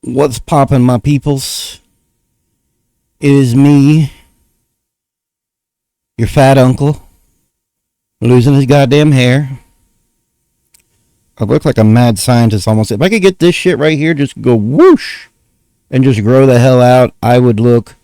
What's poppin', my peoples? It is me, your fat uncle, losing his goddamn hair. I look like a mad scientist almost. If I could get this shit right here, just go whoosh and just grow the hell out, I would look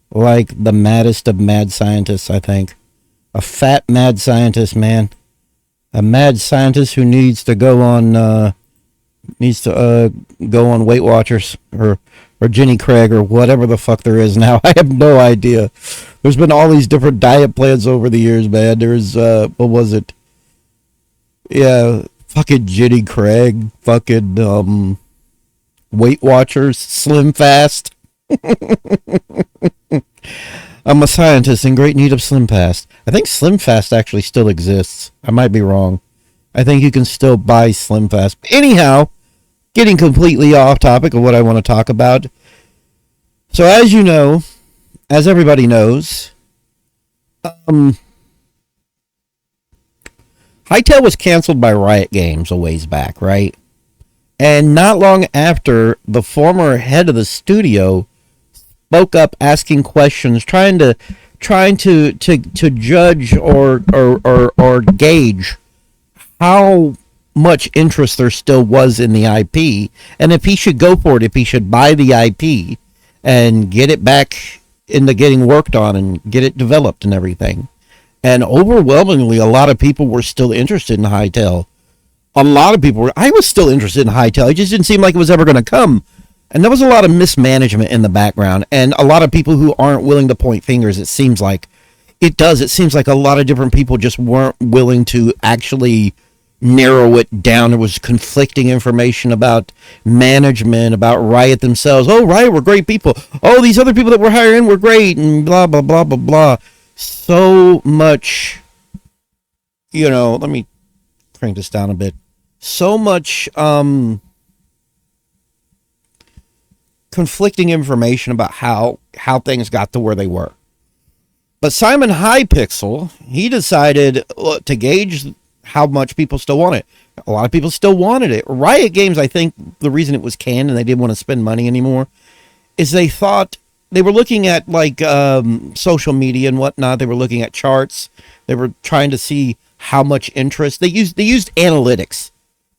like the maddest of mad scientists, I think. A fat mad scientist, man. A mad scientist who go on Weight Watchers or Jenny Craig or whatever the fuck there is now. I have no idea. There's been all these different diet plans over the years, man. There's what was it? Yeah, fucking Jenny Craig, fucking Weight Watchers, Slim Fast. I'm a scientist in great need of Slim Fast. I think Slim Fast actually still exists. I might be wrong. I think you can still buy Slim Fast. Anyhow, getting completely off topic of what I want to talk about. So as you know, as everybody knows, Hytale was canceled by Riot Games a ways back, right? And not long after, the former head of the studio spoke up asking questions, trying to judge or gauge how much interest there still was in the IP, and if he should go for it, if he should buy the IP and get it back into getting worked on and get it developed and everything. And overwhelmingly, a lot of people were still interested in Hytale. A lot of people were. I was still interested in Hytale. It just didn't seem like it was ever going to come. And there was a lot of mismanagement in the background, and a lot of people who aren't willing to point fingers. It seems like it does. It seems like a lot of different people just weren't willing to actually narrow it down. There was conflicting information about management, about Riot themselves. Oh, Riot were great people. Oh, these other people that we're hiring were great, and blah, blah, blah, blah, blah. So much, let me crank this down a bit. So much conflicting information about how things got to where they were. But Simon Hypixel, he decided to gauge how much people still want it. A lot of people still wanted it. Riot Games, I think the reason it was canned and they didn't want to spend money anymore is they thought they were looking at social media and whatnot. They were looking at charts. They were trying to see how much interest. They used analytics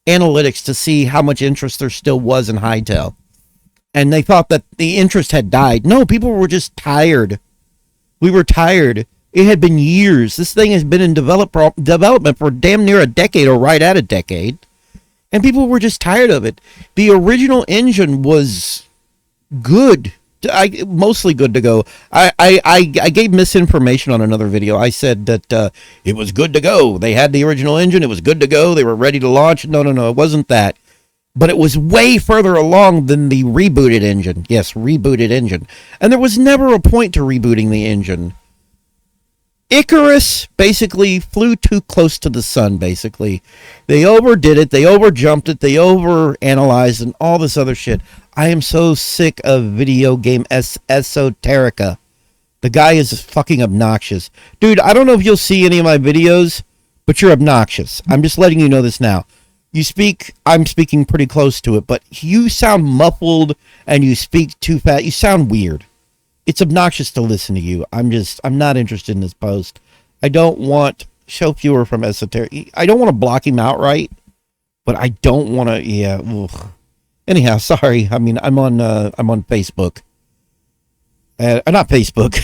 to see how much interest there still was in Hytale. And they thought that the interest had died. No, people were just tired. We were tired. It had been years. This thing has been in development for damn near a decade or right at a decade. And people were just tired of it. The original engine was good. Mostly good to go. I gave misinformation on another video. I said that it was good to go. They had the original engine. It was good to go. They were ready to launch. No, it wasn't that. But it was way further along than the rebooted engine. Yes, rebooted engine. And there was never a point to rebooting the engine. Icarus basically flew too close to the sun, basically. They overdid it. They overjumped it. They overanalyzed and all this other shit. I am so sick of video game esoterica. The guy is fucking obnoxious. Dude, I don't know if you'll see any of my videos, but you're obnoxious. I'm just letting you know this now. I'm speaking pretty close to it, but you sound muffled and you speak too fast. You sound weird. It's obnoxious to listen to you. I'm not interested in this post. I don't want show fewer from esoteric. I don't want to block him outright, but I don't want to. Yeah. Ugh. Anyhow, sorry. I mean, I'm on Facebook. Not Facebook.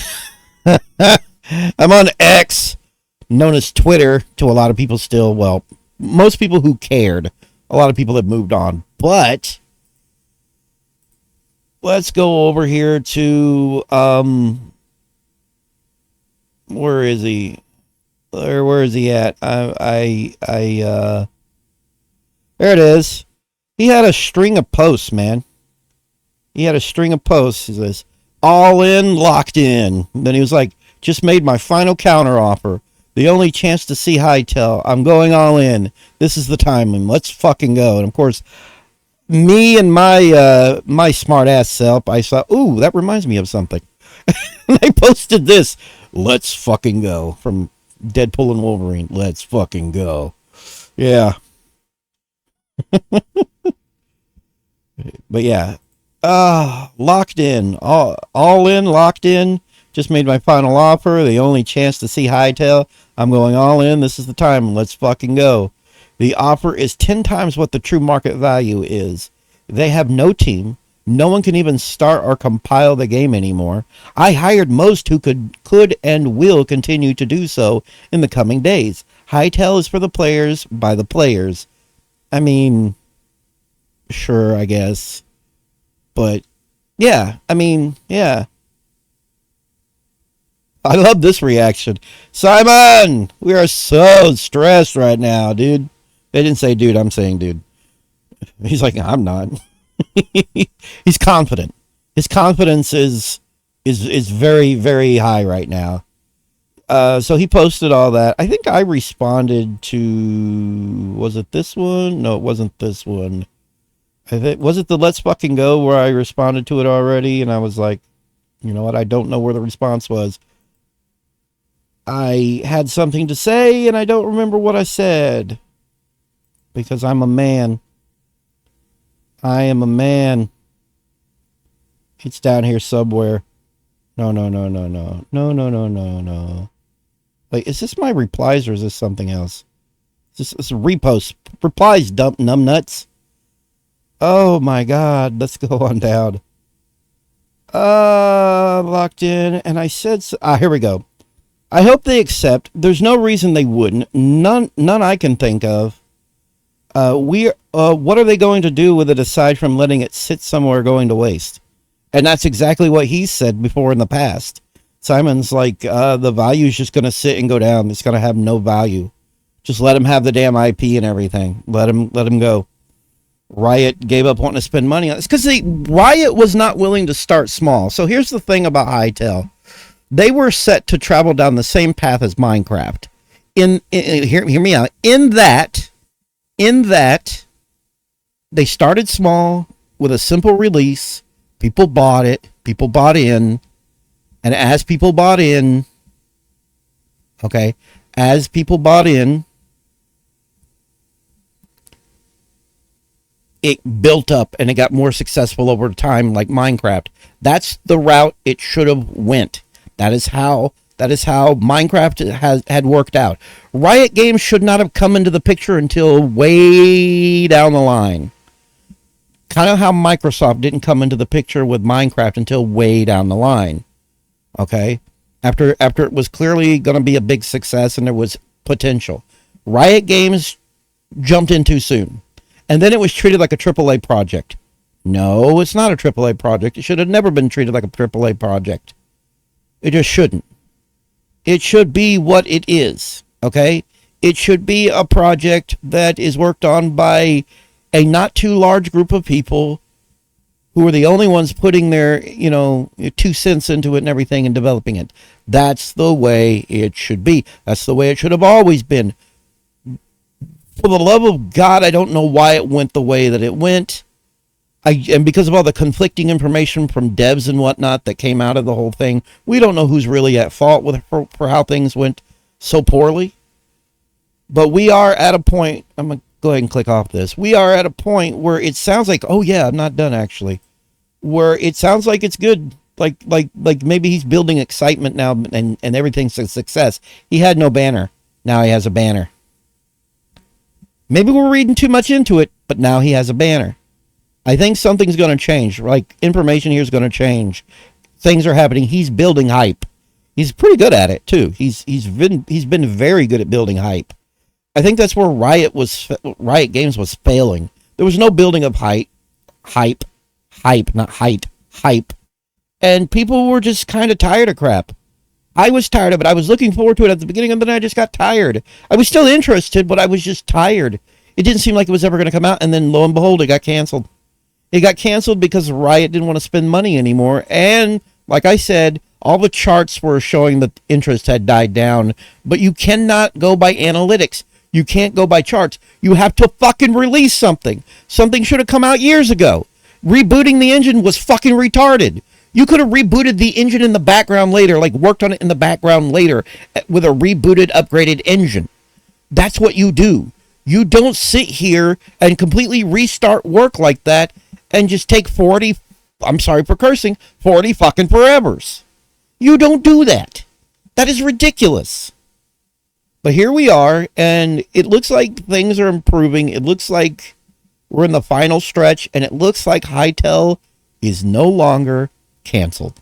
I'm on X, known as Twitter to a lot of people still. Well, most people who cared. A lot of people have moved on. But let's go over here to where is he? Where is he at? There it is. He had a string of posts, man. He had a string of posts. He says, all in, locked in. And then he was like, just made my final counter offer. The only chance to see Hytale. I'm going all in. This is the time. And let's fucking go. And of course, me and my smart ass self, I thought, ooh, that reminds me of something. And I posted this. Let's fucking go. From Deadpool and Wolverine. Let's fucking go. Yeah. But yeah, Locked in. All in, locked in. Just made my final offer. The only chance to see Hytale. I'm going all in. This is the time. Let's fucking go. The offer is 10 times what the true market value is. They have no team. No one can even start or compile the game anymore. I hired most who could and will continue to do so in the coming days. Hytale is for the players, by the players. I mean, sure, I guess. But yeah, I mean, yeah. I love this reaction. Simon, we are so stressed right now, dude. They didn't say dude, I'm saying dude. He's like, I'm not. He's confident. His confidence is very, very high right now. So he posted all that. I think I responded to, was it this one? No, it wasn't this one. Was it the Let's Fucking Go where I responded to it already? And I was like, you know what? I don't know where the response was. I had something to say and I don't remember what I said. Because I'm a man. I am a man. It's down here somewhere. No. Wait, is this my replies or is this something else? Is this a repost? Replies, dump numbnuts. Oh my god, let's go on down. Locked in, and I said, here we go. I hope they accept. There's no reason they wouldn't. None I can think of. What are they going to do with it aside from letting it sit somewhere going to waste? And that's exactly what he said before in the past. Simon's like, the value is just going to sit and go down. It's going to have no value. Just let him have the damn IP and everything. Let him go. Riot gave up wanting to spend money on this because Riot was not willing to start small. So here's the thing about Hytale. They were set to travel down the same path as Minecraft. Hear me out. In that, they started small with a simple release. People bought it. People bought in. And as people bought in, it built up and it got more successful over time like Minecraft. That's the route it should have went. That is how Minecraft had worked out. Riot Games should not have come into the picture until way down the line. Kind of how Microsoft didn't come into the picture with Minecraft until way down the line. Okay? After it was clearly going to be a big success and there was potential. Riot Games jumped in too soon. And then it was treated like a AAA project. No, it's not a AAA project. It should have never been treated like a AAA project. It just shouldn't. It should be what it is, okay? It should be a project that is worked on by a not too large group of people who are the only ones putting their, 2 cents into it and everything and developing it. That's the way it should be. That's the way it should have always been. For the love of God, I don't know why it went the way that it went. And because of all the conflicting information from devs and whatnot that came out of the whole thing, we don't know who's really at fault for how things went so poorly. But we are at a point, I'm going to go ahead and click off this. We are at a point where it sounds like, oh yeah, I'm not done actually. Where it sounds like it's good. Like maybe he's building excitement now and everything's a success. He had no banner. Now he has a banner. Maybe we're reading too much into it, but now he has a banner. I think something's going to change. Like, information here is going to change. Things are happening. He's building hype. He's pretty good at it, too. He's been very good at building hype. I think that's where Riot Games was failing. There was no building of hype, not hype. And people were just kind of tired of crap. I was tired of it. I was looking forward to it at the beginning, and then I just got tired. I was still interested, but I was just tired. It didn't seem like it was ever going to come out, and then lo and behold, it got canceled. It got canceled because Riot didn't want to spend money anymore, and like I said, all the charts were showing that interest had died down, but you cannot go by analytics. You can't go by charts. You have to fucking release something. Something should have come out years ago. Rebooting the engine was fucking retarded. You could have rebooted the engine in the background later, like worked on it in the background later with a rebooted, upgraded engine. That's what you do. You don't sit here and completely restart work like that and just take 40, I'm sorry for cursing, 40 fucking forevers. You don't do that. That is ridiculous. But here we are, and it looks like things are improving. It looks like we're in the final stretch, and it looks like Hytale is no longer canceled.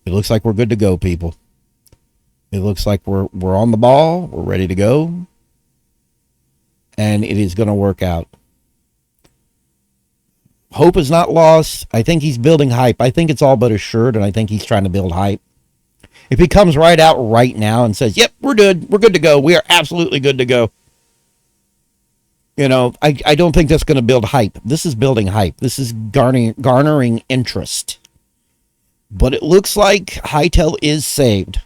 It looks like we're good to go, people. It looks like we're on the ball. We're ready to go. And it is going to work out. Hope is not lost. I think he's building hype. I think it's all but assured, and I think he's trying to build hype. If he comes right out right now and says, yep, we're good. We're good to go. We are absolutely good to go. You know, I don't think that's going to build hype. This is building hype. This is garnering interest. But it looks like Hytale is saved.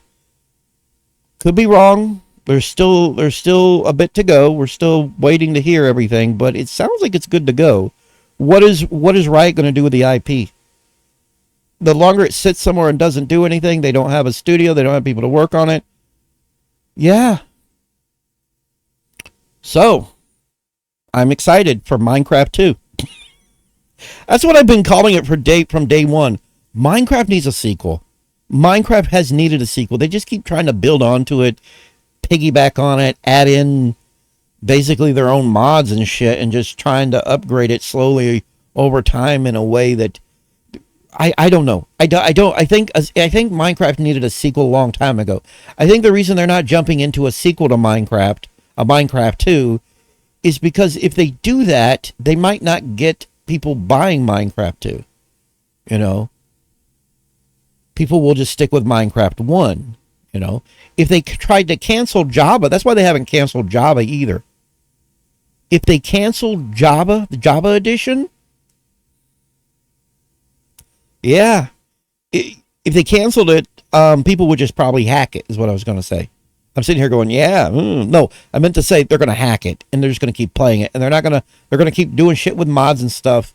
Could be wrong. There's still a bit to go. We're still waiting to hear everything, but it sounds like it's good to go. What is Riot going to do with the IP? The longer it sits somewhere and doesn't do anything, they don't have a studio, they don't have people to work on it. Yeah. So, I'm excited for Minecraft 2. That's what I've been calling it from day one. Minecraft needs a sequel. Minecraft has needed a sequel. They just keep trying to build onto it, piggyback on it, add in basically their own mods and shit, and just trying to upgrade it slowly over time in a way that I don't know. I think Minecraft needed a sequel a long time ago. I think the reason they're not jumping into a sequel to Minecraft, a Minecraft 2, is because if they do that, they might not get people buying Minecraft 2. You know? People will just stick with Minecraft 1. You know? If they tried to cancel Java, that's why they haven't canceled Java either. If they canceled Java, the Java edition, yeah. If they canceled it, people would just probably hack it, is what I was going to say. I'm sitting here going, yeah, no, I meant to say they're going to hack it, and they're just going to keep playing it, and they're going to keep doing shit with mods and stuff.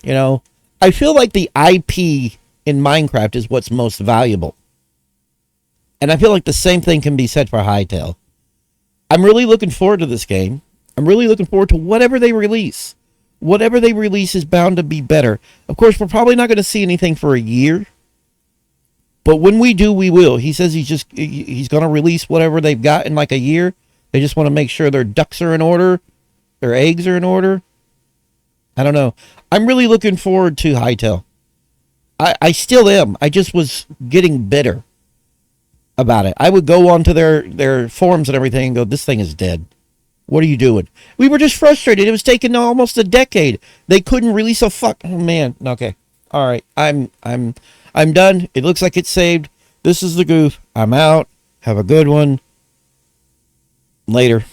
You know, I feel like the IP in Minecraft is what's most valuable. And I feel like the same thing can be said for Hytale. I'm really looking forward to this game. I'm really looking forward to whatever they release. Whatever they release is bound to be better. Of course, we're probably not going to see anything for a year. But when we do, we will. He says he's going to release whatever they've got in like a year. They just want to make sure their ducks are in order. Their eggs are in order. I don't know. I'm really looking forward to Hytale. I still am. I just was getting bitter about it. I would go onto their forums and everything and go, this thing is dead. What are you doing? We were just frustrated. It was taking almost a decade. They couldn't release a fuck. Oh man. Okay. All right. I'm done. It looks like it's saved. This is the goof. I'm out. Have a good one. Later.